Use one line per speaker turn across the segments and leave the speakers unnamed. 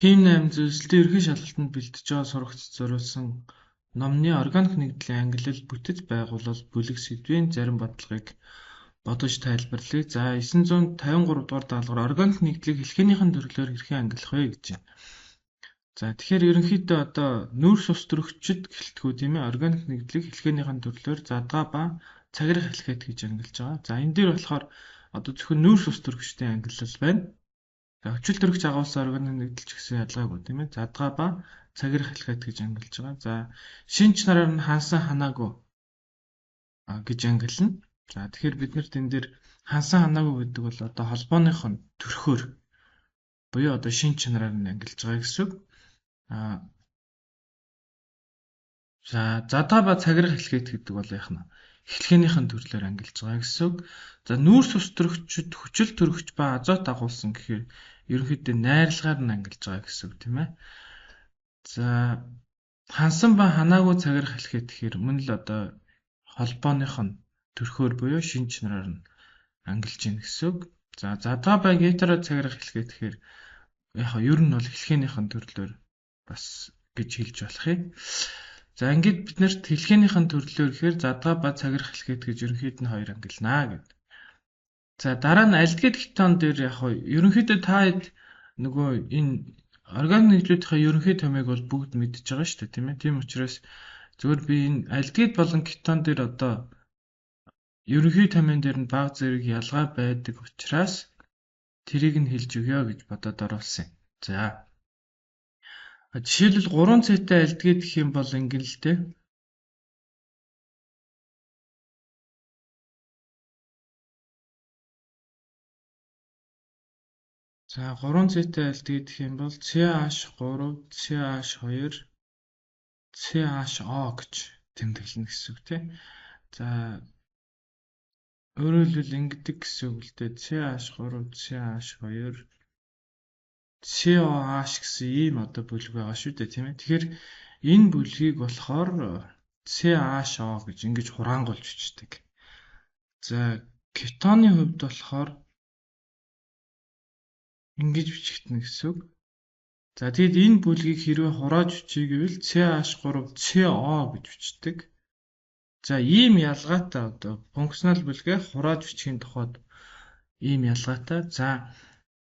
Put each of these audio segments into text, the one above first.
Ийм 8 зүйлсэлтийн ерөнхий шалгалтанд бэлдэж байгаа сурагчид зориулсан номны органик нэгдлийн ангилал бүтэц байгуулал бүлэг сэдвийн зарим бодлогыг бодож тайлбарлая. За 953 дугаар даалгавар органик нэгдлийг хэлхээнийхэн төрлөөр хэрхэн ангилах вэ гэж байна. За тэгэхээр ерөнхийдөө одоо нүүрс ус төрөгчид гэлтгүү тийм ээ органик нэгдлийг хэлхээнийхэн төрлөөр задгаа ба цагирах хэлхээт гэж ангилж байгаа. За энэ дээр болохоор одоо зөвхөн нүүрс ус төрөгчдийн ангиллал байна. Өчил төрөгч агуулсан органик нэгдэлч гэсэн ялгаагүй тийм ээ. Задгаа ба цагирах хэлхээт гэж ангилж байгаа. За шинж нараар нь хансан ханаагүй гэж ангилна. За тэгэхээр бид нарт энэ дээр хансан ханаагүй гэдэг бол одоо холбооных нь төрхөөр буюу одоо шинж чанараар нь ангилж байгаа гэсэн үг. За задгаа ба цагирах хэлхээт гэдэг бол яах нь эхлэхийнхэн төрлөөр ангилж байгаа гэсэн үг. За нүүрс ус төрөгчд хүчил төрөгч ба азот агуулсан гэхээр ерөнхийдөө найрлагаар нь ангилж байгаа гэсэн үг тийм ээ. За хансан ба ханаагүй цагирах хэлхээт гэхээр мөн л одоо холбооных нь төрхөөр буюу шинж чанараар нь ангилж ийн гэсэн үг. За задгаа ба гетеро цагирах хэлхээт гэхээр яг ер нь бол хэлхээнийхэн төрлөөр бас гэж хэлж болох юм. За ингээд бид нарт хэлхээнийхэн төрлөөр гэхээр задгаа ба цагирах хэлхээт гэж ерөнхийд нь хоёр ангилнаа гэдэг. За дараа нь альдгид кетон дээр яг ерөнхийдөө та хэд нөгөө энэ органик нэгдлүүдийн ерөнхий томьёог бол бүгд мэдж байгаа шүү дээ тийм ээ. Тийм учраас зөвхөн би энэ альдгид болон кетон дээр одоо ерөнхий томьёон дээр нь бага зэрэг ялгаа байдаг учраас тэрийг нь хэлж өгье гэж бодоод оруулсан юм. За жишээлбэл 3C-тэй альдгид гэх юм бол ингэн л дээ. За 3C-тэй альдгид гэх юм бол CH3, CH2, CHO гэж тэмдэглэнэ гэсэн үг тийм. За өөрөөр хэлбэл ингэдэг гэсэн үг л дээ. CH3, CH2, COH гэсэн ийм одоо бүлэг байгаа шүү дээ тийм ээ. Тэгэхээр энэ бүлгийг болохоор CHO гэж ингэж хураангуйлж бичдэг. За кетоны хувьд болохоор ингэж бичигдэнэ гэсэн үг. За тэгэд энэ бүлгийг хэрвээ хурааж бичих гэвэл CH3 CO гэж бичдэг. За ийм ялгаатай одоо функционал бүлгээ хурааж бичихийн тухайд ийм ялгаатай. За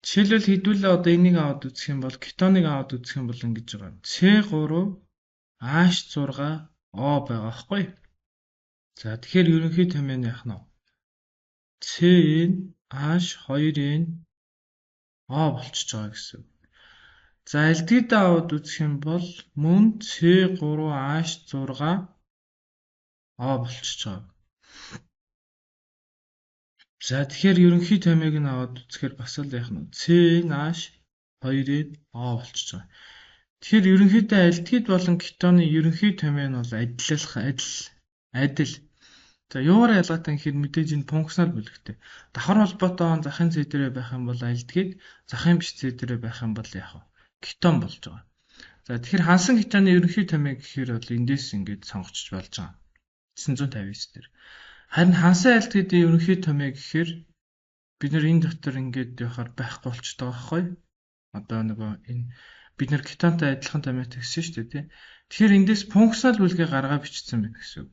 жишээлбэл хэдүүлээ одоо энийг аваад үзэх юм бол кетоныг аваад үзэх юм бол ингэж байгаа. C3H6O байгаа байхгүй. За тэгэхээр ерөнхий томьёо яах нь вэ? CnH2n O болчихж байгаа гэсэн. За альдгидээ аваад үзэх юм бол мөн C3H6 O болчихж байгаа. За тэгэхээр ерөнхий томьёог нь аваад үзэхээр бас л яах нь CnH2n O болчихж байгаа. Тэгэхээр ерөнхийдөө альдгид болон кетоны ерөнхий томьёо нь бол адил. За юугаар ялгаатай гэхээр мэдээж энэ функционал бүлэгтэй. Давхар холбоотой он захын цэ дээрээ байх юм бол альдгид, захын биш цэ дээрээ байх юм бол яах вэ? Кетон болж байгаа. За тэгэхээр хансан кетоны ерөнхий томьёо гэхээр бол эндээс ингэж сонгогдож болж байгаа. 959 дээр. Харин хансан альдгидийн ерөнхий томьёо гэхээр бид нар энэ дотор ингэж явахаар байхгүй болчиход байгаа байхгүй. Одоо нөгөө энэ бид нар кетонтой адилхан томьёотой гэсэн шүү дээ тий. Тэгэхээр эндээс функционал бүлгээ гаргаа бичсэн байна гэсэн үг.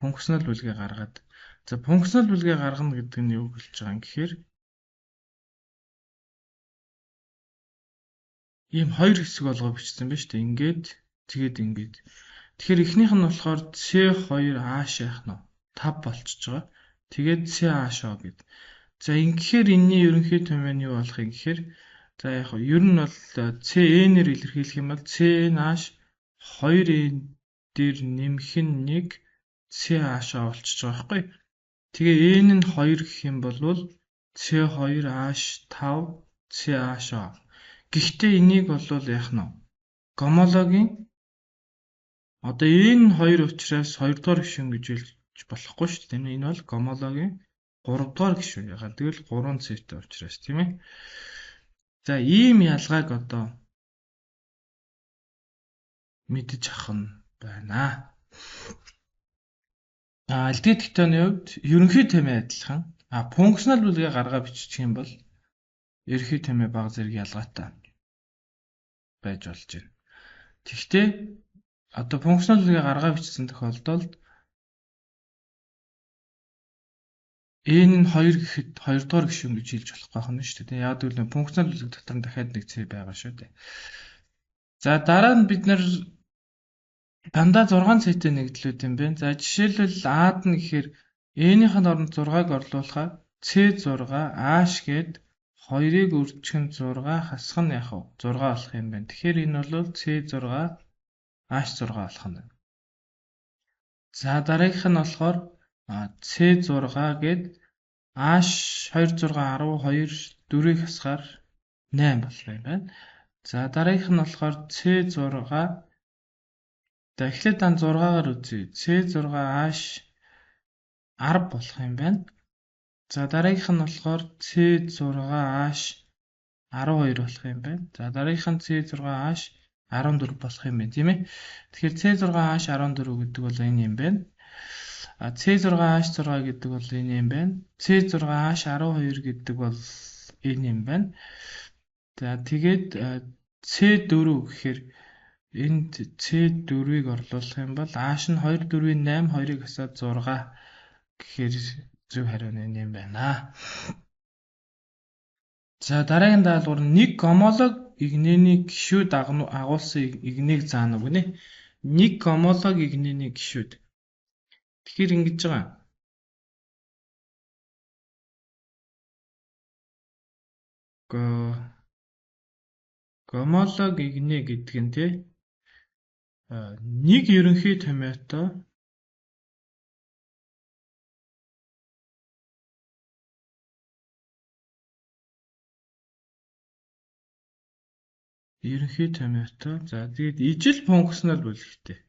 Функционал бүлгээ гаргаад. За функционал бүлгээ гаргана гэдэг нь юу хэлж байгаа юм гэхээр ийм хоёр хэсэг болгоо бичсэн байна шүү дээ. Ингээд тэгээд ингээд. Тэгэхээр эхнийх нь болохоор C2H яах нь 5 болчихж байгаа. Тэгээд CHO гэд. За ингэхээр энэний ерөнхий томьёо нь юу болох юм гэхээр за яг нь ер нь бол CN-ээр илэрхийлэх юм бол CNH2n дээр нэмэх нь 1 CHO болчихж байгаа байхгүй. Тэгээ N нь 2 гэх юм бол C2H5 CHO. Гэхдээ энийг бол яах нь гомологийн одоо энэ 2 учраас 2 дугаар гишүүн гэж хэлж болохгүй шүү дээ. Энэ бол гомологийн 3 дугаар гишүүн ягаад гэвэл 3C-тэй учраас тийм ээ. За ийм ялгааг одоо мэдэж авах нь байна. Альдгид кетоны хувьд ерөнхий томьёо адилхан. Функционал бүлгээ гаргаа бичих юм бол ерөнхий томьёо бага зэрэг ялгаатай. байж болж байна. Тэгвэл одоо функционал логийг гаргаа бичсэн тохиолдолд энэ нь 2 гэхэд 2 дугаар гишүүн гэж хэлж болох байх нь шүү дээ. Яг гэвэл функционал лог дотор нь дахиад нэг цэг байгаа шүү дээ. За дараа нь бид нэр дандаа 6 цэтэй нэгдлүүд юм байна. За жишээлбэл А-д нь гэхээр Э-ийн оронд 6-ыг орлуулахаар C6 H гээд 2-ыг өрчгөн 6 хасах нь яг 6 болох юм байна. Тэгэхээр энэ бол C6 H6 болох нь байна. За дараагийнх нь болохоор C6 гээд H26 12 4-ийг хасахаар 8 болох юм байна. За дараагийнх нь болохоор C6 за эхлээд дан 6-аар үзье. C6H 10 болох юм байна. За дараагийнх нь болохоор C6H 12 болох юм байна. За дараагийнх нь C6H 14 болох юм байна, тийм ээ. Тэгэхээр C6H 14 гэдэг бол энэ юм байна. C6H6 гэдэг бол энэ юм байна. C6H 12 гэдэг бол энэ юм байна. За тэгээд C4 гэхээр энд C4-ийг орлуулах юм бол H нь 2 4-ийн 8 2-ыг хасаад 6 гэхээр зөв хариу нь энэ юм байна. За дараагийн даалгавар нь нэг гомолог игнэний гишүүд агуулсан игнийг заана үгнэ. Нэг гомолог игнэний гишүүд. Тэгэхээр ингэж байгаа. Гомолог игнэ гэдэг нь тий нэг ерөнхий томьёотой за тэгээд ижил функционал бүлэгтэй.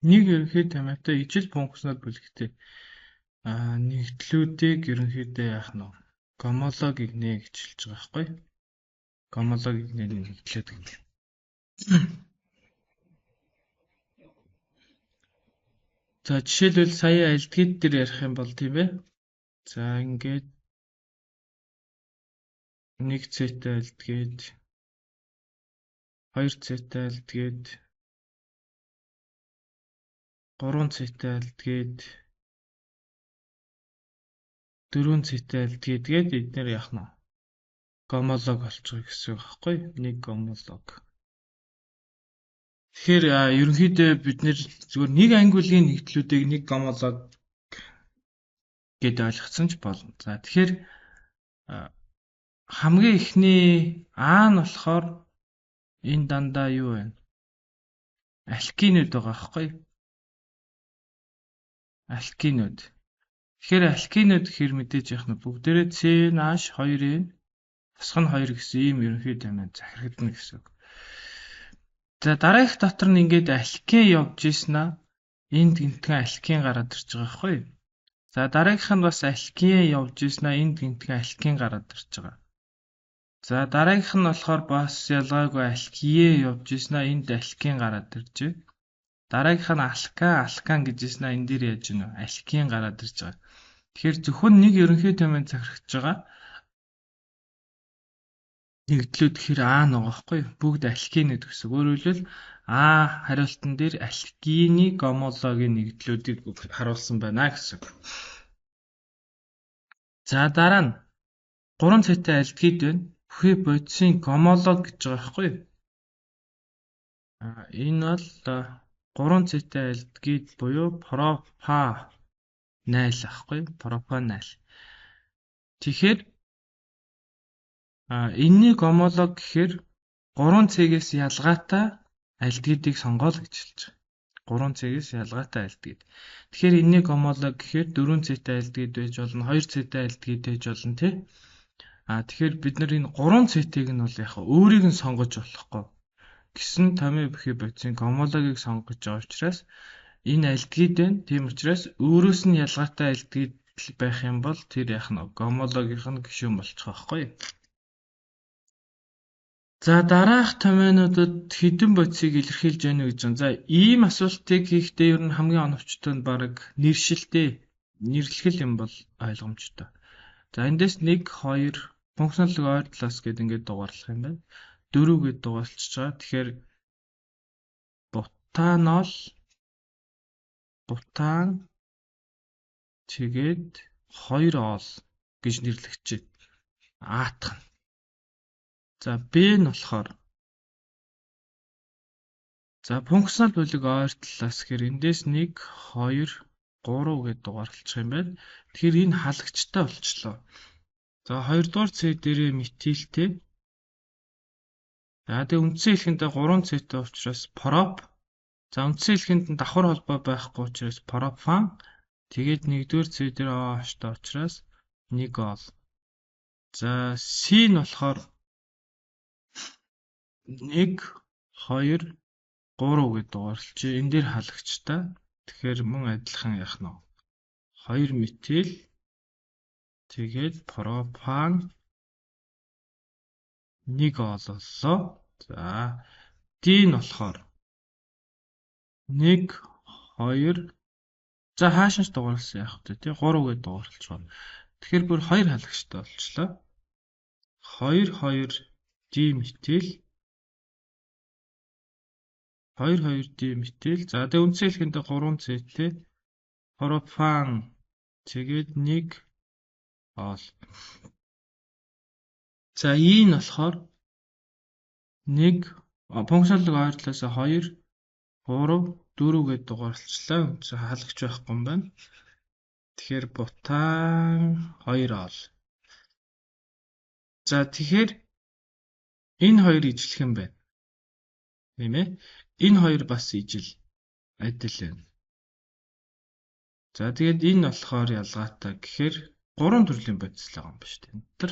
Нэг ерөнхий томьёотой ижил функционал бүлэгтэй нэгдлүүдийг ерөнхийдөө яах нь гомолог игнэ гэж хэлж байгаа байхгүй. Гомолог игнэний нэгдлүүд гэдэг. За жишээлбэл сая альдгид дээр ярих юм бол тийм ээ. За ингээд 1 цэтэй альдгид 2 цэтэй альдгид 3 цэтэй альдгид 4 цэтэй альдгид гээд эдгээр яах нь гомолог болчих гэсэн үг байхгүй. Нэг гомолог. Тэгэхээр ерөнхийдөө бид нэр зөвхөн нэг ангиллын нэгдлүүдийг нэг гомолог гэдээ ойлгосон ч болно. За тэгэхээр хамгийн эхний А нь болохоор энэ дандаа юу вэ? Алкинууд байгаа байхгүй. Алкинууд. Тэгэхээр алкинууд гэхээр мэдээж яах нь бүгдээрээ CH2-ийн хасах нь 2 гэсэн ийм ерөнхий томьёо захирагдана гэсэн үг. За дараагийнх дотор нь ингээд алкин явж ийснаа энд гинтгэн алкин гараад ирж байгаа байхгүй. За дараагийнх нь бас алкин явж ийснаа энд гинтгэн алкин гараад ирж байгаа. За дараагийнх нь болохоор бас ялгаагүй алкие явж ийснаа энд алкин гараад ирж байна. Дараагийнх нь алкан гэж ийснаа энэ дээр яаж гэнэ алкин гараад ирж байгаа. Тэгэхээр зөвхөн нэг ерөнхий томьёо захирагдж байгаа нэгдлүүд гэхээр А нэг байхгүй бүгд алкинууд гэсэн. Өөрөөр хэлбэл А хариултан дээр алкины гомологийн нэгдлүүдийг харуулсан байна гэсэн. За дараа нь 3 цэтэй альдгид байна. Бүхий бодисын гомолог гэж байгаа байхгүй. Энэ бол 3 цэтэй альдгид буюу пропанайл ахгүй пропанайл. Тэгэхээр энэний гомолог гэхээр 3 цэгээс ялгаатай альдгидыг сонгоол гэж хэлж байгаа. 3 цэгээс ялгаатай альдгид. Тэгэхээр энэний гомолог гэхээр 4 цэтэй альдгид байж болно, 2 цэтэй альдгид байж болно тий. Тэгэхээр бид нар энэ 3 цэтийг нь бол яг өөрийг нь сонгож болохгүй. Гэсэн томьёо бүхий бодисын гомологийг сонгож байгаа учраас Энэ альдгид байна. Тийм учраас өөрөөс нь ялгаатай альдгид байх юм бол тэр яах нь гомологийнх нь гишүүн болчих واخгүй. За дараах томьёонуудад хэдэн бодисыг илэрхийлж байна вэ гэж байна. За ийм асуултыг хийхдээ ер нь хамгийн оновчтой нь баг нэрлэл юм бол ойлгомжтой. За эндээс 1 2 функционал ойр талаас гээд ингээд дугаарлах юм байна. 4 гээд дугаарлчихж байгаа. Тэгэхээр бутан тэгээд 2 оол гэж нэрлэгчээ. Аатах. За B нь болохоор за функционал бүлэг ойр талаас гэхээр эндээс 1 2 3 гээд дугаарлчих юм байна. Тэгэхээр энэ халагчтай болчлоо. За 2 дугаар C дээрээ метилтэй. За тэгээ үндсэн хэлхэндээ 3 C-тэй учраас прop. За үндсэн хэлхэнд нь давхар холбоо байхгүй учраас пропан. Тэгээд 1-р C дээр OH-тай учраас 1 оол. За C нь болохоор 1 2 3 гээд дугаарлчих. Энэ дээр халагчтай. Тэгэхээр мөн адилхан яах нь 2 метил тэгээд пропан 1 оол боллоо. За D нь болохоор 1 2 за хаашаач дугаарласан яах вэ тий 3 гээд дугаарлаж байна. Тэгэхээр бүр 2 халагчтай болчлоо. 2 2 D метил 2 2 D метил. За тэгээ үндсэн хэлхэндээ 3 C-тэй пропан тэгээд 1 оол. За E нь болохоор 1 функционал ойр талаас 2 3 4 гээд дугаарлчлаа. Үндсэн халагч байхгүй юм байна. Тэгэхээр бутан 2 оол. За тэгэхээр энэ хоёр ижлэх юм байна. Тийм ээ. Энэ хоёр бас ижил адил байна. За тэгээд энэ болохоор ялгаатай гэхээр 3 төрлийн бодис л байгаа юм ба шүү дээ. Энтэр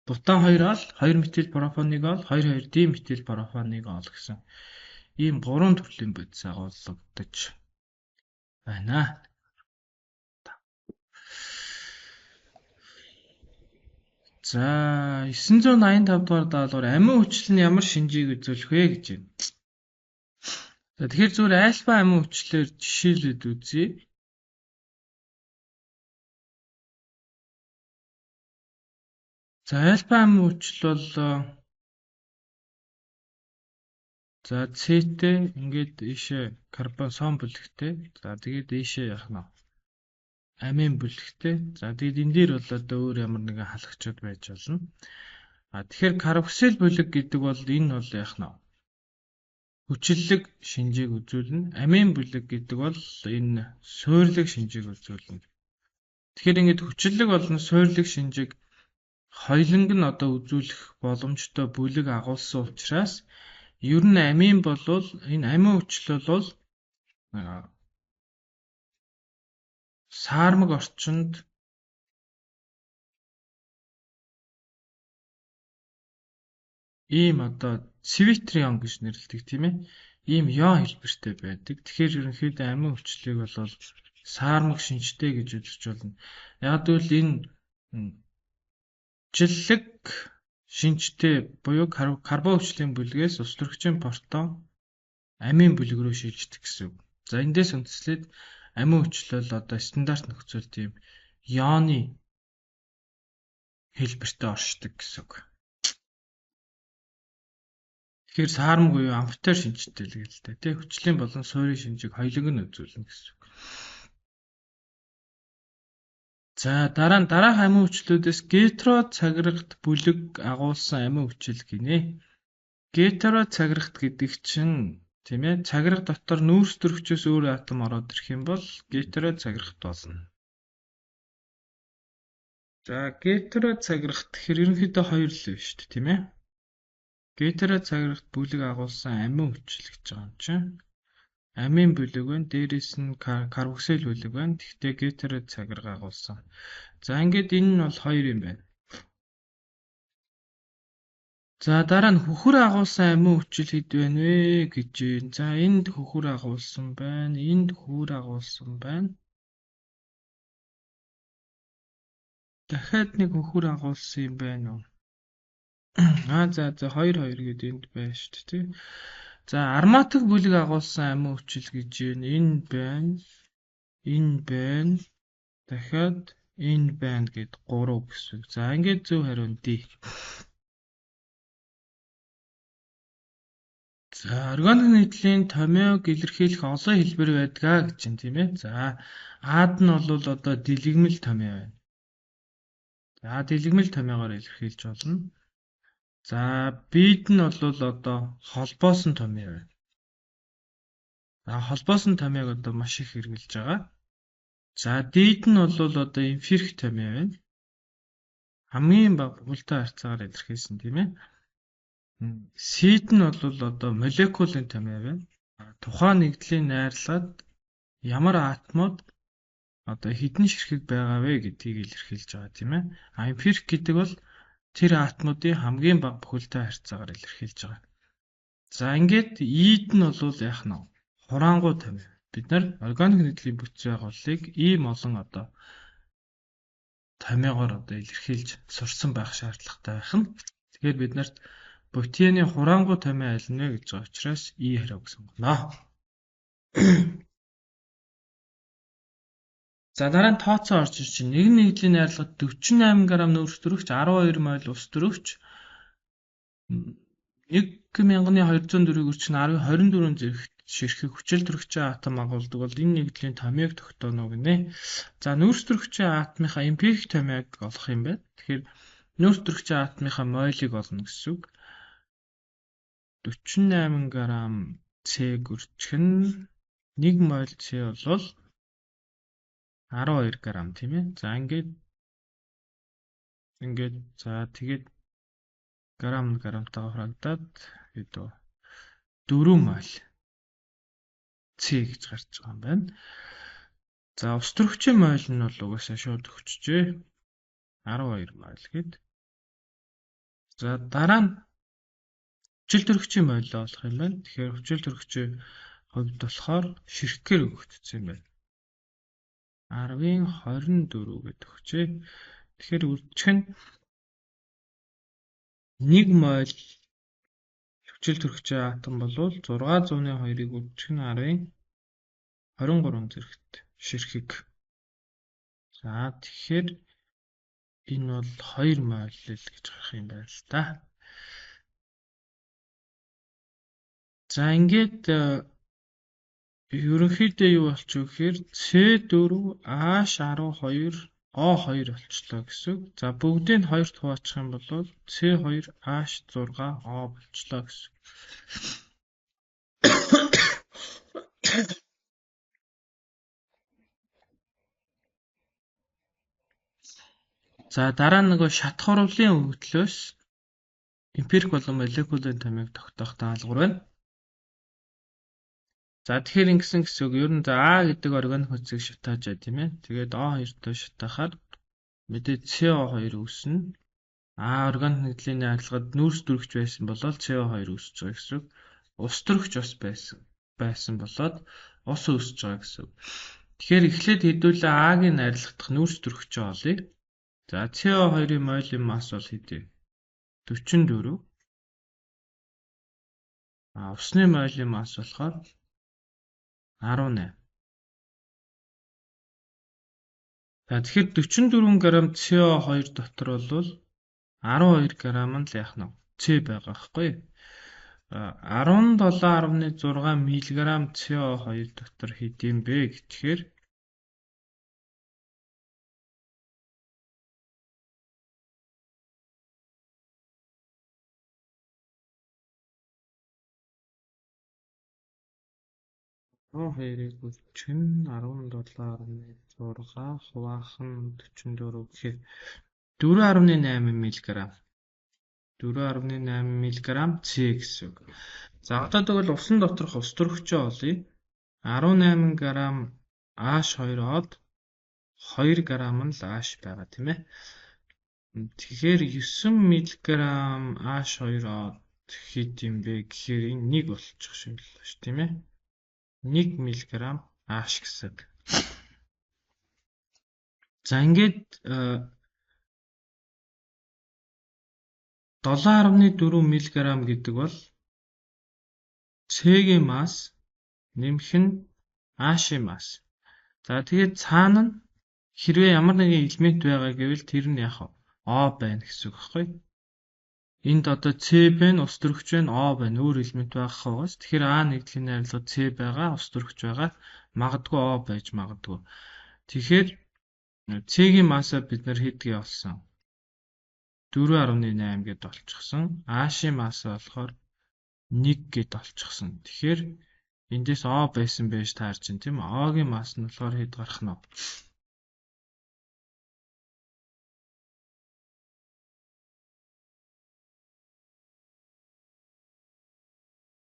бутан 2 оол, 2 метил пропан 1 оол, 2 2 D метил пропан 1 оол гэсэн ийм 3 төрлийн бодис агуулгадаж байна. За 985 дугаар даалгавар амин хүчил нь ямар шинжийг үзүүлэх вэ гэж байна. За тэгэхээр зүгээр альфа амин хүчлээр жишээлээд үзье. За альфа амин хүчил бол за С-тэй ингээд ийшээ карбон сон бүлэгтэй. За тэгээд ийшээ яах нь амин бүлэгтэй. За тэгээд энэ дээр бол одоо өөр ямар нэгэн халагчуд байж болно. Тэгэхээр карбоксил бүлэг гэдэг бол энэ бол яах нь хүчиллэг шинжийг үзүүлнэ. Амин бүлэг гэдэг бол энэ суйрлаг шинжийг үзүүлнэ. Тэгэхээр ингэж хүчиллэг болон суйрлаг шинжийг хоёуланг нь одоо үзүүлэх боломжтой бүлэг агуулсан учраас ер нь амин болвол энэ амин хүчил бол саармаг орчинд ийм одоо цвитрион гэж нэрлэдэг тийм ээ. Ийм ион хэлбэртэй байдаг. Тэгэхээр ерөнхийдөө амин хүчлийг бол саармаг шинжтэй гэж үзэж болно. Яг гэвэл энэ хүчлэг шинжтэй буюу карбон хүчлийн бүлгээс устөрөгчийн протон амин бүлэг рүү шилждэг гэсэн үг. За эндээс үндэслээд амин хүчил бол одоо стандарт нөхцөлд ийм ионы хэлбэртэй оршдог гэсэн үг. Тэгэхээр саармаг буюу амфитер шинжтэй л гэлтэй тий хүчлийн болон суурийн шинжийг хоёуланг нь үзүүлнэ гэсэн үг. За дараах амин хүчлүүдээс гетеро цагирагт бүлэг агуулсан амин хүчил гинэ. Гетеро цагирагт гэдэг чинь тийм ээ цагираг дотор нүүрс төрөгчөөс өөр атом ороод ирэх юм бол гетеро цагирагт болно. За гетеро цагирагт гэхээр ерөнхийдөө хоёр л байна шүү дээ тийм ээ. Гетеро цагирагт бүлэг агуулсан амин хүчил гэж байгаа юм чинь. Амин бүлэг байна. Дээрээс нь карбоксил бүлэг байна. Тэгтээ гетеро цагираг агуулсан. За ингээд энэ нь бол хоёр юм байна. За дараа нь хөхөр агуулсан амин хүчил хэд байна вэ гэж байна. За энд хөхөр агуулсан байна. Энд хөхөр агуулсан байна. Дахиад нэг хөхөр агуулсан юм байна уу? За 2 гээд энд байна шүү дээ. За арматик бүлэг агуулсан амин хүчил гэж байна. Энэ байна. Энэ байна. Дахиад энэ байна гэд 3 гэсэн. За ингээд зөв хариу нь D. За органик нийтлийн томьёог илэрхийлэх олон хэлбэр байдаг гэж байна тийм ээ. За Ад нь бол одоо дэлгэмэл томьёо байна. За дэлгэмэл томьёогоор илэрхийлж болно. За B'д нь бол одоо холбоосон томьёо байна. За холбоосон томьёог одоо маш их хэрэгжилж байгаа. За D'д нь бол одоо эмфирик томьёо байна. Хамгийн бага бүхэлдээ харьцаагаар илэрхийлсэн тийм ээ. C'д нь бол одоо молекулын томьёо байна. Тухайн нэгдлийн найрлагад ямар атомууд одоо хэдэн ширхэг байгаа вэ гэдгийг илэрхийлж байгаа тийм ээ. Эмпирик гэдэг бол тэр атомуудын хамгийн бага бүхэлдээ харьцаагаар илэрхийлж байгаа. За ингээд E'д нь бол яах нь хураангуй томьёо. Бид нар органик нийтлийн бүтцийн байгууллагыг ийм олон одоо томьёогоор одоо илэрхийлж сурсан байх шаардлагатай байх нь. Тэгэхээр бид нарт Бутианы хураангуй томьёо аль нь вэ гэж байгаа учраас E хариуг сонгоно. За дараа нь тооцоо орж ирж байна. Нэгэн нэгдлийн найрлагад 48 г нүүрс төрөгч, 12 мол ус төрөгч, 1204-ийг үржих нь 24 зэрэг ширхэг хүчил төрөгчийн атом агуулдаг бол энэ нэгдлийн томьёог тогтооно гинэ. За нүүрс төрөгчийн атомынхаа эмпирик томьёог олох юм байна. Тэгэхээр нүүрс төрөгчийн атомынхаа молийг олно гэсэн үг. 48 г С үржих нь 1 мол С бол 12 г тийм ээ. За ингээд за тэгээд грамтайгаа хурагдаад гэдэг 4 мол С гэж гарч байгаа юм байна. За ус төрөгчийн моль нь бол угаасаа шууд өгчжээ. 12 мол гэд. За дараа нь хүчил төрөгчийн моль олох юм байна. Тэгэхээр хүчил төрөгчийн хувьд болохоор ширхгээр өгөгдсөн юм байна. 10-24 гэдэг өгчээ. Тэгэхээр үржих нь 1 мол хүчил төрөгчийн атом бол 602-ыг үржих нь 10-23 зэрэгт ширхэг. За тэгэхээр энэ бол 2 мол л гэж гарах юм байна л та. За ингээд ерөнхийдөө юу болчих вэ гэхээр C4H12O2 болчлоо гэсэн үг. За бүгдийг нь 2-т хуваачих юм бол C2H6O болчлоо гэсэн. За дараа нь нөгөө шат хурвлын өгөгдлөөс эмпирик болон молекулын томьёог тогтоох даалгавар байна. За тэгэхээр ингэсэн гэсэн үг. Ер нь за А гэдэг органик хүчийг шатаажаа тийм ээ. Тэгээд O2-той шатаахаар мэдээ CO2 үүснэ. А органик нийтлийн найрлагад нүүрс төрөгч байсан болол CO2 үүсэж байгаа гэсэн үг. Ус төрөгч бас байсан болоод ус үүсэж байгаа гэсэн үг. Тэгэхээр эхлээд хэдүүлээ А-гийн найрлагадах нүүрс төрөгчөө олъё. За CO2-ийн молекулын масс бол хэдий 44. Усны молекулын масс болохоор 18. За тэгэхээр 44 г CO2 дотор бол 12 г нь л яах нь С байгаа байхгүй. 17.6 мг CO2 дотор хэдийн бэ гэхээр хоёрыг үржих нь 17.6 хуваахан 44 гэхээр 4.8 мг. 4.8 мг С гэсэн үг. За одоо тэгвэл усан доторх ус төрөгчөө олъё. 18 г H2-од 2 г нь л H байгаа тийм ээ. Тэгэхээр 9 мг H2O хэд юм бэ гэхээр энэ 1 болчих шиг л ш тийм ээ. 1 мг H гэсэн. За ингээд 7.4 мг гэдэг бол С-ийн масс нэмэх нь H-ийн масс. За тэгээд цаана нь хэрвээ ямар нэгэн элемент байгаа гэвэл тэр нь яг O байна гэсэн үг байхгүй. Энд одоо С байна, ус төрөгч байна, O байна. Өөр элемент байх хаваас. Тэгэхээр А нэгдлийн найрлага С байгаа, ус төрөгч байгаа. Магадгүй O байж магадгүй. Тэгэхээр С-ийн массаа бид нар хэдгээ олсон? 4.8 гэд олчихсон. H-ийн массаа болохоор 1 гэд олчихсон. Тэгэхээр эндээс O байсан байж таарч байна тийм үү? O-гийн масс нь болохоор хэд гарах нь вэ?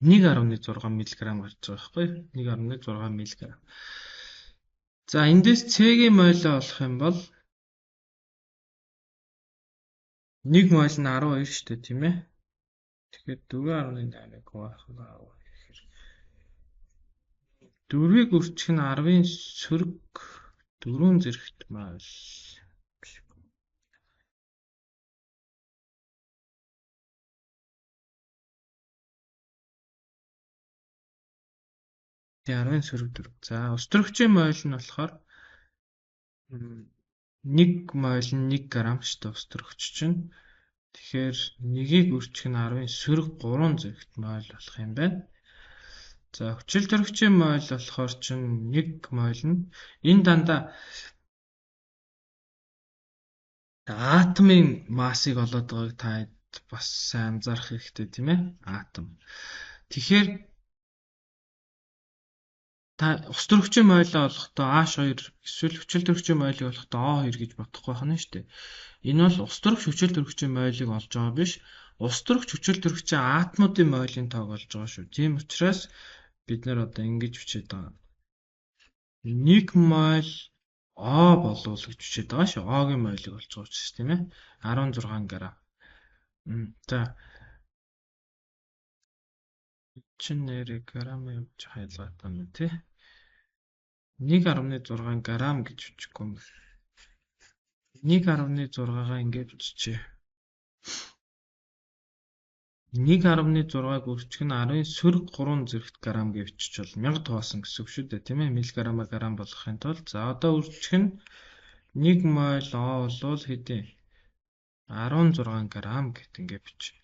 1.6 мг гарч байгаа байхгүй юу? 1.6 мг. За эндээс С-ийн мойлоо олох юм бол 1 моль нь 12 шүү дээ тийм ээ. Тэгэхээр 4.8-ыг хуваах нь 4-ийг үржих нь 10-ийн сөрөг 4 зэрэгт моль. Тэгээ 10-ийн сөрөг 4. За ус төрөгчийн мойль нь болохоор 1 моль нь 1 грамм шүү дээ ус төрөгч чинь. Тэгэхээр 1-ийг үржих нь 10-ийн сөрөг 3 зэрэгт моль болох юм байна. За хүчил төрөгчийн моль болохоор чинь 1 моль нь энэ дандаа атомын массыг олоод байгааг та бас сайн анзаарах хэрэгтэй тийм ээ. Атом. Тэгэхээр та ус төрөгчийн мойлоо олохдоо H2 эсвэл хүчил төрөгчийн мойлыг олохдоо O2 гэж бодохгүй байх нь шүү дээ. Энэ бол ус төрөгч хүчил төрөгчийн мойлыг олж байгаа биш. Ус төрөгч хүчил төрөгчийн атомуудын мойлын тоог олж байгаа шүү. Тийм учраас бид нар одоо ингэж бичээд байгаа. 1 моль O болов гэж бичээд байгаа шүү. O-гийн мойлыг олж байгаа учраас тийм ээ. 16 грамм. За чинь нэрээ грамм явж хайлгаатай юм тий. 1.6 грамм гэж бичихгүй юм. 1.6-гаа ингэж биччихье. 1.6-г үржих нь 10-ийн сөрөг 3 зэрэгт грамм гэж бичиж бол 1000 тоосон гэсэн үг шүү дээ тийм ээ. Милиграмма грамм болгохын тулд за одоо үржих нь 1 моль O болвол хэдий 16 грамм гэт ингэ бичиж.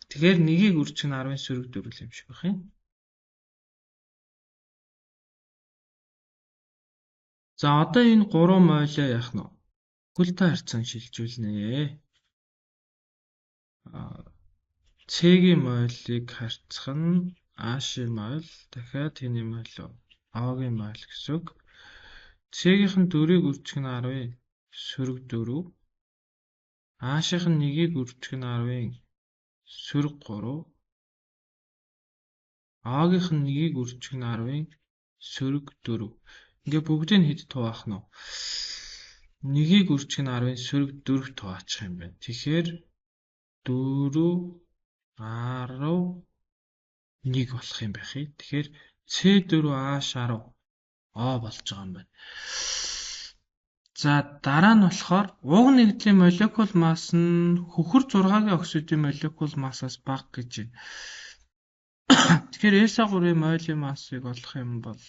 Тэгэхээр 1-ийг үржих нь 10-ийн сөрөг 4 юм шиг байх юм. За одоо энэ 3 молио яах нь вэ? Хүлтэй харьцан шилжүүлнэ. С-ийн мойлыг харьцах нь H-ийн мойл дахиад тэний мойл O-гийн мойл гэсэн үг. С-ийнх нь 4-ийг үржих нь 10-ийн сөрөг 4. H-ийнх нь 1-ийг үржих нь 10-ийн сөрөг 3. O-гийнх нь 1-ийг үржих нь 10-ийн сөрөг 4. Ингээ бүгдийг хэд туваах нь вэ? 1-ийг үржих нь 10-ийн сөрөг 4 хуваачих юм байна. Тэгэхээр 4 10 1 болох юм байх. Тэгэхээр C4H10 O болж байгаа юм байна. За дараа нь болохоор уг нэгдлийн молекул масс нь хөхөр 6-гийн оксидын молекул массаас бага гэж байна. Тэгэхээр SO3-ийн молекулын массыг олох юм бол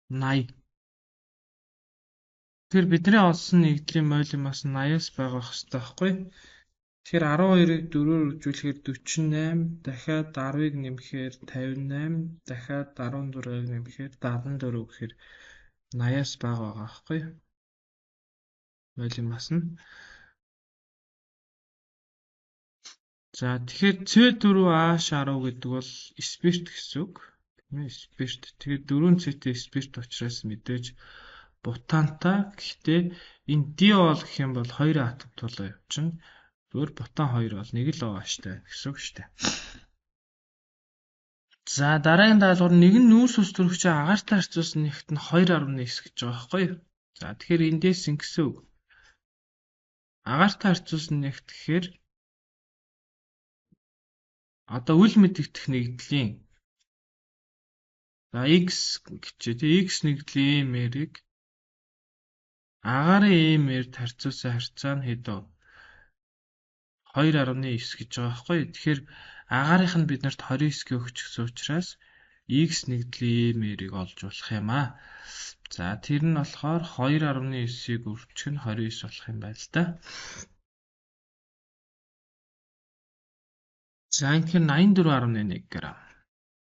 80. Тэгэхээр бидний олсон нэгдлийн молекулын масс 80-аас байгаа хэвээр байхгүй. Тэгэхээр 12-ыг 4-өөр үржүүлэхээр 48, дахиад 10-ыг нэмэхээр 58, дахиад 16-ыг нэмэхээр 74 гэхээр 80-аас бага байгаа байхгүй. Молекулын масс нь. За тэгэхээр C4H10 гэдэг бол спирт гэсэн үг. Спирт. Тэгэхээр 4C-тэй спирт учраас мэдээж бутантай. Гэхдээ энэ диол гэх юм бол 2 атом тулаа явчихна. Зүгээр бутан 2 бол нэг л OH-тай гэсэн үг шүү дээ. За дараагийн даалгавар нэг нь нүүрс ус төрөгчийн агаартай харьцуулсан нэгт нь 2.9 гэж байгаа байхгүй юу? За тэгэхээр эндээс ингэсэн үг. Агаартай харьцуулсан нэгт гэхээр одоо үл мэдэгдэх нэгдлийн за x гэчээ тий x нэгдлийн m-ийг агаарын m-ээр харьцуулсан харьцаа нь хэдөө 2.9 гэж байгаа байхгүй. Тэгэхээр агаарынх нь биднэрт 29 өгч гэсэн учраас x нэгдлийн m-ийг олж болох юм аа. За тэр нь болохоор 2.9-ийг өрчих нь 29 болох юм байна л да. За тэгэхээр 84.1 г.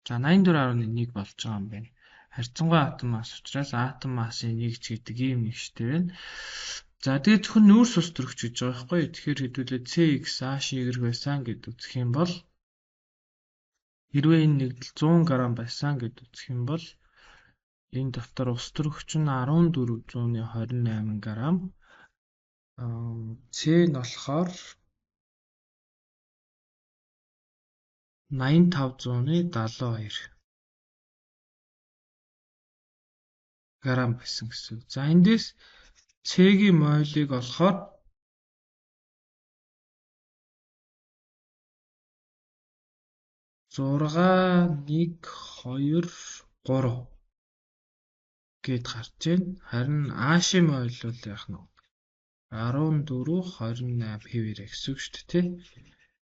За 84.1 болж байгаа юм байна. Харьцангуй атом масс учраас атом массын нэгж гэдэг ийм нэгштэй байна. За тэгээд зөвхөн нүүрс ус төрөгч гэж байгаа байхгүй. Тэгэхээр хэдүүлээ CX H-Y байсан гэд үзэх юм бол хэрвээ энэ нэгдэл 100 г байсан гэд үзэх юм бол энэ дотор ус төрөгч нь 1428 г. C нь болохоор 8572 грамм байсан гэсэн. За эндээс C-ийн молийг олохоор 6 1 2 3 гээд гарч байна. Харин H-ийн моль бол яах нь 14 28 хэвээрээ гэсэн үг шүү дээ, тий.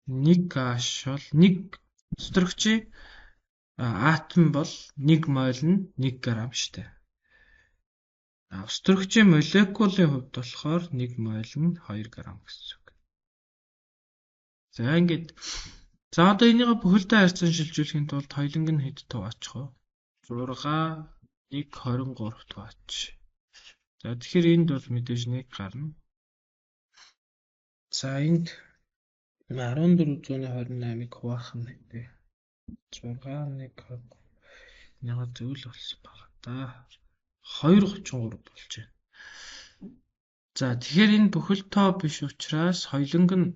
1 H бол 1 өстрөгчийн атом бол 1 моль нь 1 грамм шүү дээ. Өстрөгчийн молекулын хувьд болохоор 1 моль нь 2 грамм гэсэн үг. За ингээд за одоо энийг бүхэлдээ харьцан шилжүүлэхийн тулд хоёуланг нь хэд туваачих вэ? 6 1 23 туваач. За тэгэхээр энд бол мэдээж 1 гарна. За энд 1428-ыг хуваах нь хэвээ. 6 1 23 ягаад зөвл болсон баг та. 233 болж байна. За тэгэхээр энэ бүхэл тоо биш учраас хоёуланг нь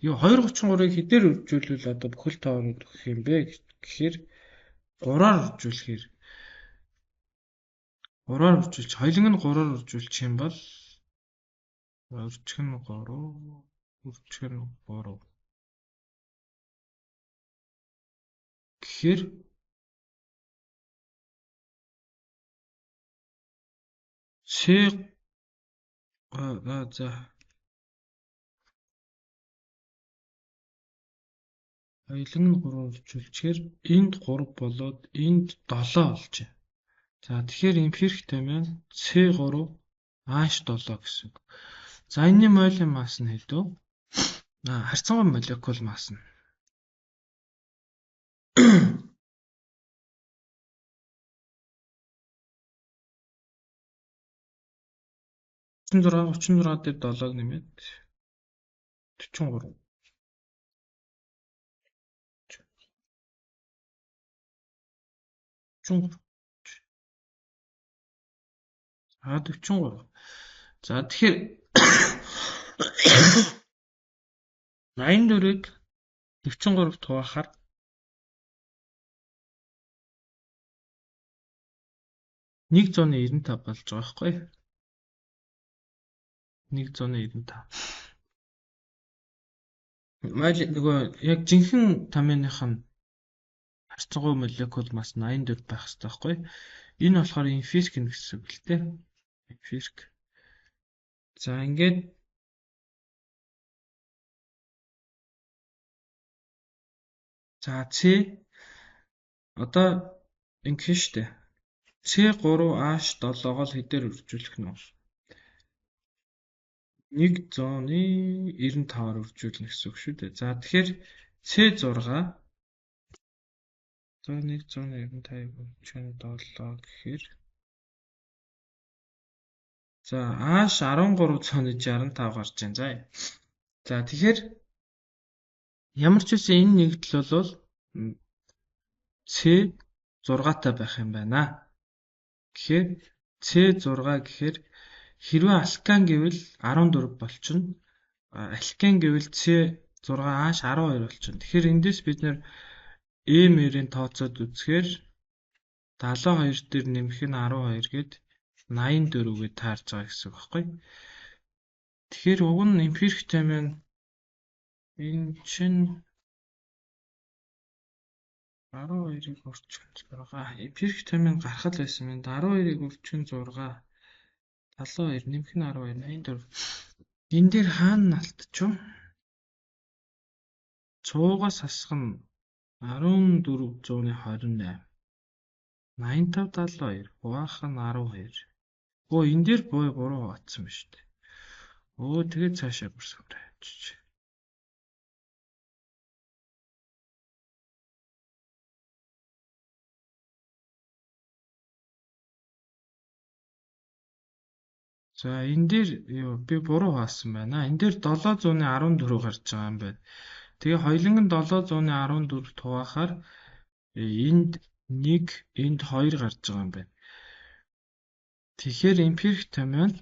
233-ыг хэдээр үржүүлвэл одоо бүхэл тоонууд өгөх юм бэ гэхээр 3-аар үржүүлэхээр 3-аар үржүүлж хоёуланг нь 3-аар үржүүлчих юм бол өрчих нь 3 гэхээр C за хоёуланг нь 3 үржүүлчихээр энд 3 болоод энд 7 болж байна. За тэгэхээр эмпириктэй маань C3 H7 гэсэн. За энэний молекулын масс нь хэдв? Харьцангуй молекул масс нь 36 дээр 7-г нэмээд 43. 43. За тэгэхээр 84-ыг 43-т хуваахаар 195 болж байгаа байхгүй. 195. Майл нөгөө яг жинхэнэ таминых нь харьцангуй молекул масс 84 байх хэрэгтэй байхгүй. Энэ болохоор эмпирик гэсэн үг л дээ. Эмпирик. За ингээд за C одоо ингэх штэ. C3H7-г л хэдээр үржүүлэх нь вэ? 195-аар үржүүлнэ гэсэн үг шүү дээ. За тэгэхээр C6 195 47 гэхээр за H1365 гарч байна. За тэгэхээр ямар ч үсэн энэ нэгдэл бол C6-тай байх юм байна. Тэгэхээр C6 гэхээр хэрвээ алкан гэвэл 14 болчихно. Алкан гэвэл C6H12 болчихно. Тэгэхээр эндээс бид нэр M-ийн тооцоод үзэхээр 72 дээр нэмэх нь 12 гээд 84-гээ таарж байгаа гэсэн үг байхгүй. Тэгэхээр уг нь эмпирик томьёо энэ чинь 12-ыг өрчин 6. Эмпирик томьёо гарахад байсан юм. 12-ыг өрчин 6. 72 нэмэх нь 12 84. Энэ дээр хаана налтчих вэ? 100-аас хасах нь 1428. 8572 хуваах нь 12. Энэ дээр буруу хуваацсан ба шүү дээ. Тэгээд цаашаа бүрсгэрээ авчиж. За энэ дээр би буруу хаасан байна. Энэ дээр 714 гарч байгаа юм байна. Тэгээ хоёуланг нь 714 хуваахаар энд 1, энд 2 гарч байгаа юм байна. Тэгэхээр эмпирик томьёо нь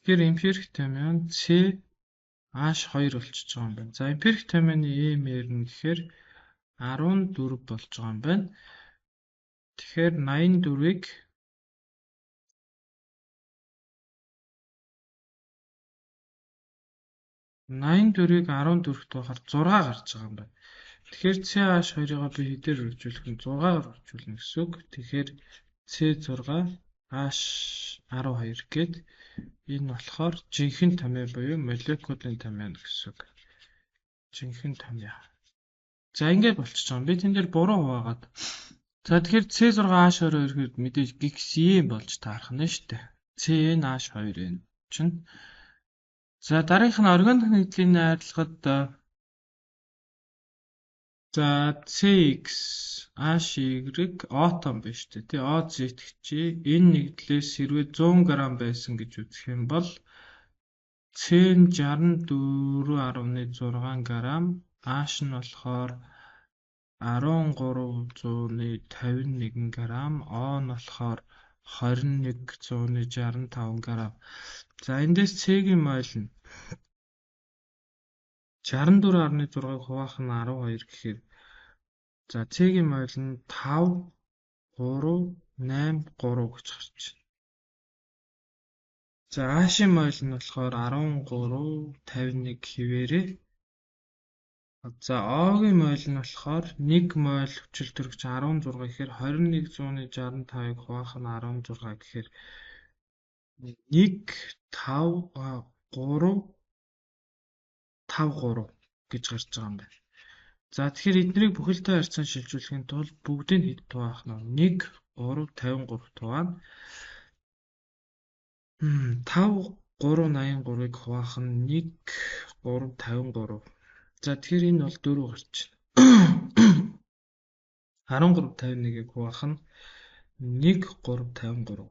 Тэгэхээр эмпирик томьёо нь C H2 болчихж байгаа юм байна. За эмпирик томьёоны EM-ээр нь гэхээр 14 болж байгаа юм байна. Тэгэхээр 84-ыг 14-т байхаар 6 гарч байгаа юм байна. Тэгэхээр CH2-ыг би хэдээр үржүүлэх нь 6-аар үржүүлнэ гэсэн үг. Тэгэхээр C6 H12 гээд энэ болохоор жинхэнэ томьёо буюу молекулын томьёо гэсэн үг. Жинхэнэ томьёо. За ингээд болчихж байгаа юм. Би тэн дээр буруу хуваагаад. За тэгэхээр C6 H22 гэхэд мэдээж GXE болж таарах нь шүү дээ. CnH2n чинь. За дараагийнх нь органик нэгдлийн найрлагад за CX HY атом биш үү? Тэ OZ итгэжи энэ нэгдлээс хэрвээ 100 г байсан гэж үзэх юм бол C64.6 г H нь болохоор 1351 г, O нь болохоор 2165 г. За эндээс C-ийн мойл нь 64.6-ыг хуваах нь 12 гэхээр за C-ийн мойл нь 5 3 8 3 гэж гарч байна. За H-ийн мойл нь болохоор 1351 хэвээрээ. За O-гийн мойл нь болохоор 1 мойл хүчил төрөгч 16 гэхээр 2165-ыг хуваах нь 16 гэхээр 1 5 3 5 3 гэж гарч байгаа юм байна. За тэгэхээр эднийг бүхэлдээ харьцан шилжүүлэхийн тулд бүгдийг хэд хуваах нь 1 3 53 хуваана. 5 383-ыг хуваах нь 1 3 53. За тэгэхээр энэ бол 4 гарч байна. 1351-ийг хуваах нь 1 3 53.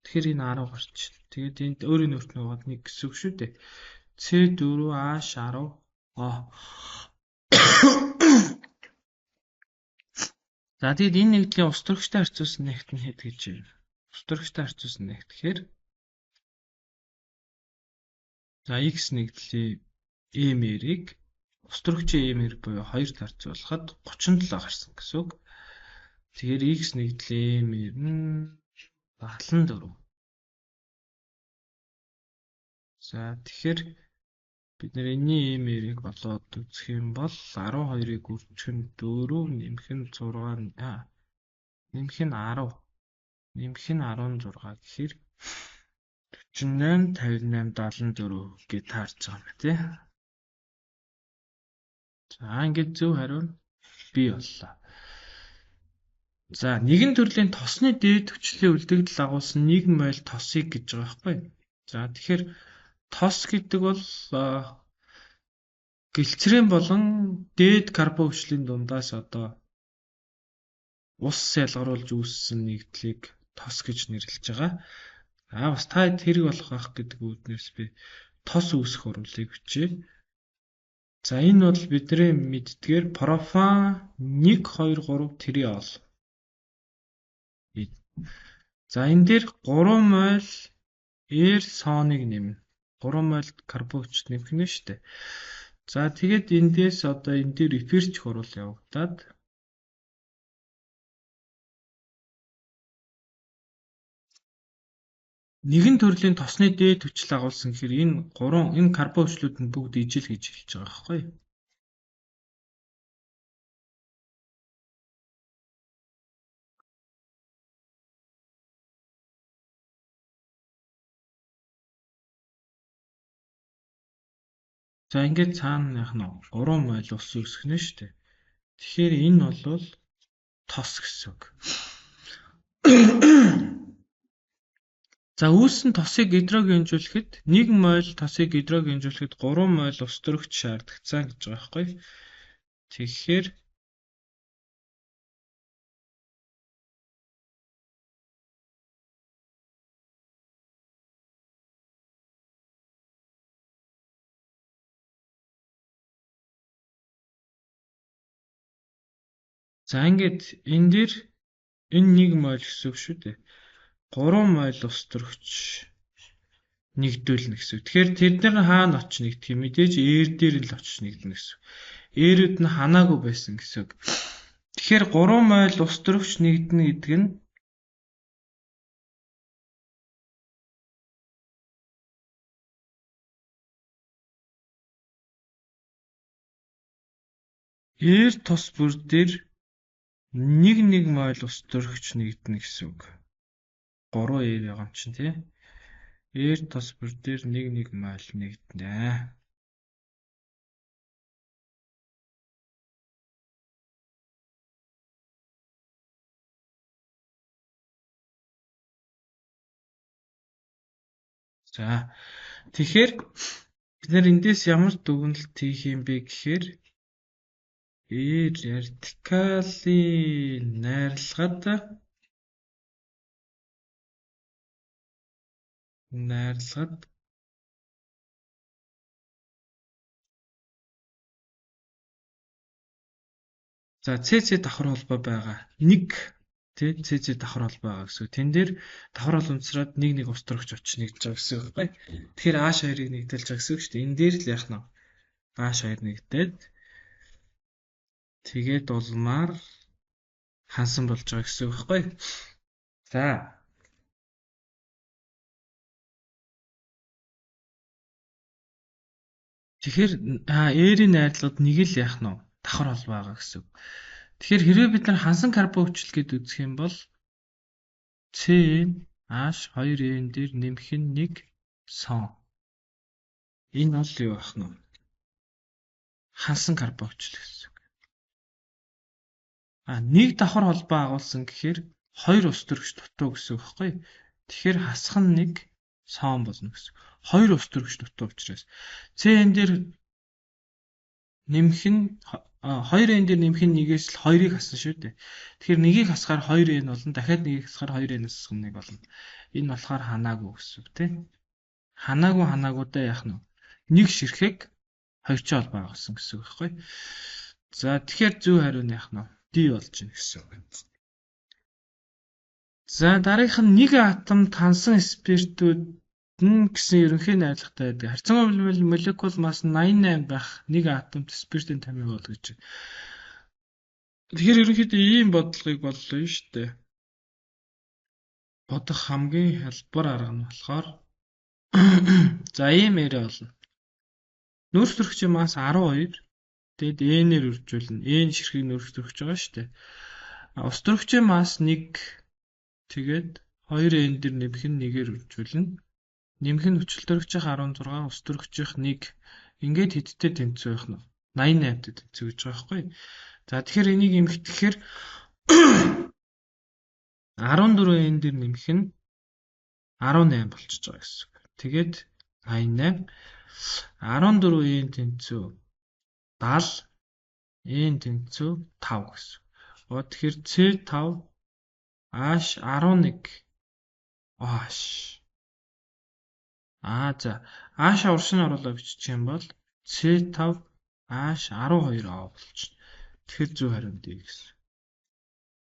Тэгэхээр энэ 10 гарч байна. Тэгээд энд өөрийн нөхөд нугаад 1 гэсэн үг шүү дээ. C4H10 O. За тэгээд энэ нэгдлийн ус төрөгчтэй харьцуулсан нэгт нь хэд гэж байна? Ус төрөгчтэй харьцуулсан нэгт гэхээр за X нэгдлийн EMR-ыг ус төрөгчийн EMR буюу 2-т харьцуулахад 37 гарсан гэсэн үг. Тэгэхээр X нэгдлийн EMR нь 74. За тэгэхээр бид нэр энэний EMR-ыг болоод үзэх юм бол 12-ыг өрчгөн 4 нэмэх нь 6 нэмэх нь 10 нэмэх нь 16 гэхээр 48 58 74 гэж таарч байгаа юм тий. За ингээд зөв хариу нь B боллоо. За нэгэн төрлийн тосны дээд хүчлийн үлдэгдэл агуулсан нийгэм мойл тосыг гэж байгаа байхгүй. За тэгэхээр тос гэдэг бол гэлцрийн болон дээд карбон хүчлийн дундаас одоо ус ялгаруулж үүссэн нэгдлийг тос гэж нэрлэж байгаа. Бас та хэрэг болох байх гэдэг үүднээс би тос үүсэх урвалыг бичье. За энэ бол бидний мэддгээр пропан 1 2 3 триол. За энэ дээр 3 моль эр соныг нэмнэ. 3 моль карбон хүчил нэмэх нь шүү дээ. За тэгээд эндээс одоо энэ дээр эфирч хурал явагдаад нэгэн төрлийн тосны дээд хүчил агуулсан гэхээр энэ карбон хүчлүүд нь бүгд ижил гэж хэлж байгаа байхгүй юу? За ингээд цаана яах нь 3 моль ус үүсгэнэ шүү дээ. Тэгэхээр энэ бол тос гэсэн үг. За үүссэн тосыг гидрогенжүүлэхэд 1 моль тосыг гидрогенжүүлэхэд 3 моль ус төрөгч шаардлагацсан гэж байгаа байхгүй. Тэгэхээр за ингээд энэ дээр энэ 1 моль гэсэн үг шүү дээ. 3 моль ус төрөгч нэгдүүлнэ гэсэн үг. Тэгэхээр тэд нар хаана очиж нэгдэх юм? Мэдээж ээр дээр л очиж нэгдэнэ гэсэн үг. Ээрүүд нь ханаагүй байсан гэсэн үг. Тэгэхээр 3 моль ус төрөгч нэгдэнэ гэдэг нь ээр тос бүр дээр 1 моль ус төрөгч нэгдэнэ гэсэн үг. 3 ээр байгаа юм чинь тий. Ээр тос бүр дээр 1 моль нэгдэнэ. За тэгэхээр бид нэр эндээс ямар дүгнэлт хийх юм бэ гэхээр ээр вертикалийн найрлагад за CC давхар холбоо байгаа. 1 тий CC давхар холбоо байгаа гэсэн. Тэн дээр давхар холбоо унтсраад 1 ус төрөгч очиж нэгдэж байгаа гэсэн үг байна. Тэгэхээр H2-ыг нэгдэлж байгаа гэсэн үг шүү дээ. Энэ дээр л яах нь H2 нэгдээд тэгээд улмаар хансан болж байгаа гэсэн үг байхгүй. За тэгэхээр ээрийн найрлагад нэг л яах нь давхар холбоо байгаа гэсэн үг. Тэгэхээр хэрвээ бид нар хансан карбон хүчил гэд үзэх юм бол CH2n дээр нэмэх нь 1 сон. Энэ бол юу байх нь? Хансан карбон хүчил гэсэн үг. Нэг давхар холбоо агуулсан гэхээр 2 ус төрөгч дутуу гэсэн үг байхгүй. Тэгэхээр хасах нь 1 сон болно гэсэн. 2 ус төрөгч дутуу учраас CN дээр нэмэх нь 2n дээр нэмэх нь 1-ээс л 2-ыг хасна шүү дээ. Тэгэхээр 1-ийг хасахаар 2n болно. Дахиад 1-ийг хасахаар 2n-ээс хасах 1 болно. Энэ болохоор ханаагүй гэсэн үг тийм. Ханаагуудаа яах нь? Нэг ширхэг 2 ч холбоо агуулсан гэсэн үг байхгүй. За тэгэхээр зөв хариу нь яах нь? D болж байна гэсэн үг. За дараагийнх нь нэг атомд хансан спиртүүд гэсэн ерөнхий найрлагатай байдаг. Харьцангуй молекул масс 88 байх нэг атомд спиртийн тамиг бол гэж. Тэгэхээр ерөнхийдөө ийм бодлогыг боллоо шүү дээ. Бодох хамгийн хялбар арга нь болохоор за ийм яриа болно. Нүүрс төрөгчийн масс 12. Тэгэд N-ээр үржүүлнэ. N ширхэг нүүрс төрөгч байгаа шүү дээ. Ус төрөгчийн масс 1. Тэгээд 2N дээр нэмэх нь 1-ээр үржүүлнэ. Нэмэх нь хүчил төрөгчийнх 16, ус төрөгчийнх 1. Ингээд хэдтэй тэнцүү байх нь 88-д тэнцүү гэж байгаа байхгүй. За тэгэхээр энийг эмхтгэхээр 14N дээр нэмэх нь 18 болчихж байгаа гэсэн. Тэгээд 88 14N тэнцүү 70 N тэнцүү 5 гэсэн. Тэгэхээр C5 H11 OH за H уршин оруулаад бичих юм бол C5 H12O болчихно. Тэгэхээр зөв хариу нь D гэсэн.